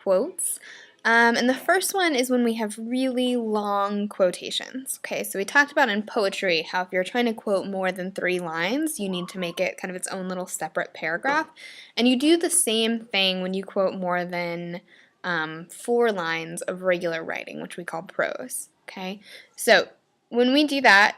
quotes. And the first one is when we have really long quotations. Okay, so we talked about in poetry how if you're trying to quote more than 3 lines, you need to make it kind of its own little separate paragraph. And you do the same thing when you quote more than 4 lines of regular writing, which we call prose. Okay, so when we do that,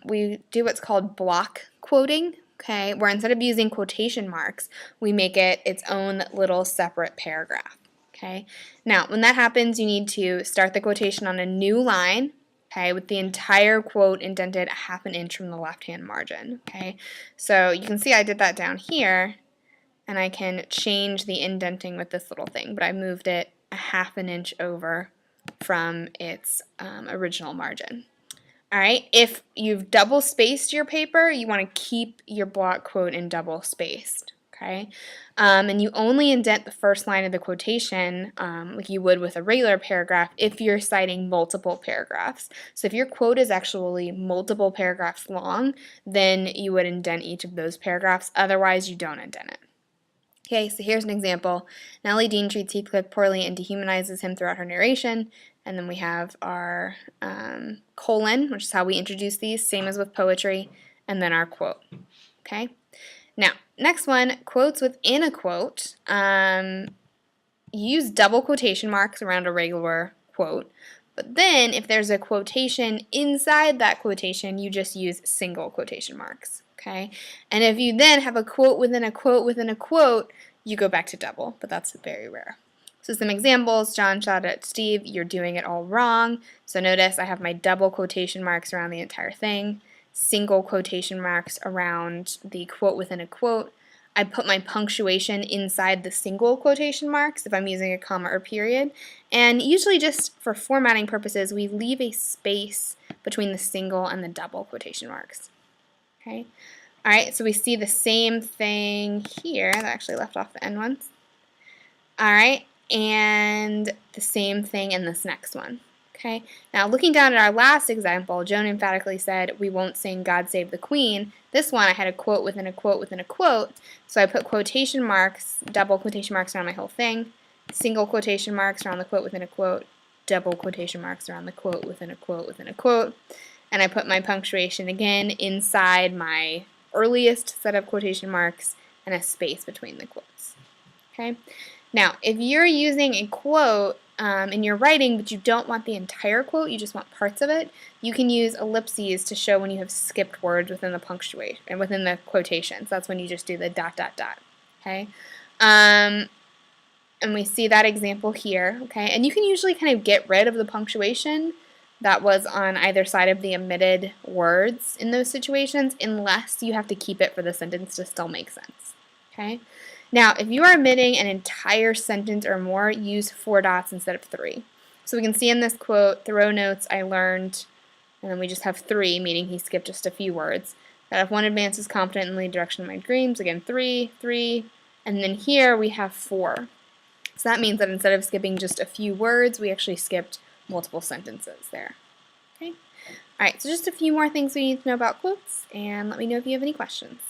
we do what's called block quoting. Okay, where instead of using quotation marks, we make it its own little separate paragraph. Okay, now when that happens, you need to start the quotation on a new line, okay, with the entire quote indented a half an inch from the left-hand margin. Okay, so you can see I did that down here, and I can change the indenting with this little thing, but I moved it a half an inch over from its original margin. All right, if you've double spaced your paper, you want to keep your block quote in double spaced. Okay, and you only indent the first line of the quotation like you would with a regular paragraph if you're citing multiple paragraphs. So if your quote is actually multiple paragraphs long, then you would indent each of those paragraphs. Otherwise, you don't indent it. Okay, so here's an example. Nellie Dean treats Heathcliff poorly and dehumanizes him throughout her narration. And then we have our colon, which is how we introduce these, same as with poetry, and then our quote. Okay. Now, next one, quotes within a quote. Use double quotation marks around a regular quote. But then, if there's a quotation inside that quotation, you just use single quotation marks. Okay? And if you then have a quote within a quote within a quote, you go back to double, but that's very rare. So some examples, John shouted at Steve, "You're doing it all wrong." So notice I have my double quotation marks around the entire thing, single quotation marks around the quote within a quote. I put my punctuation inside the single quotation marks if I'm using a comma or period. And usually just for formatting purposes, we leave a space between the single and the double quotation marks. Okay. All right, so we see the same thing here. That actually left off the end ones. All right, and the same thing in this next one. Okay, now looking down at our last example, Joan emphatically said, "We won't sing God Save the Queen." This one I had a quote within a quote within a quote, so I put quotation marks, double quotation marks around my whole thing, single quotation marks around the quote within a quote, double quotation marks around the quote within a quote within a quote, and I put my punctuation again inside my earliest set of quotation marks and a space between the quotes. Okay. Now, if you're using a quote in your writing, but you don't want the entire quote, you just want parts of it, you can use ellipses to show when you have skipped words within the punctuation and within the quotations. That's when you just do the dot, dot, dot. Okay. And we see that example here. Okay. And you can usually kind of get rid of the punctuation that was on either side of the omitted words in those situations, unless you have to keep it for the sentence to still make sense. Okay. Now, if you are omitting an entire sentence or more, use 4 dots instead of 3. So we can see in this quote, Thoreau notes, "I learned," and then we just have 3, meaning he skipped just a few words. That if one advances confidently in the direction of my dreams, again 3, 3, and then here we have 4. So that means that instead of skipping just a few words, we actually skipped multiple sentences there. Okay. All right, so just a few more things we need to know about quotes, and let me know if you have any questions.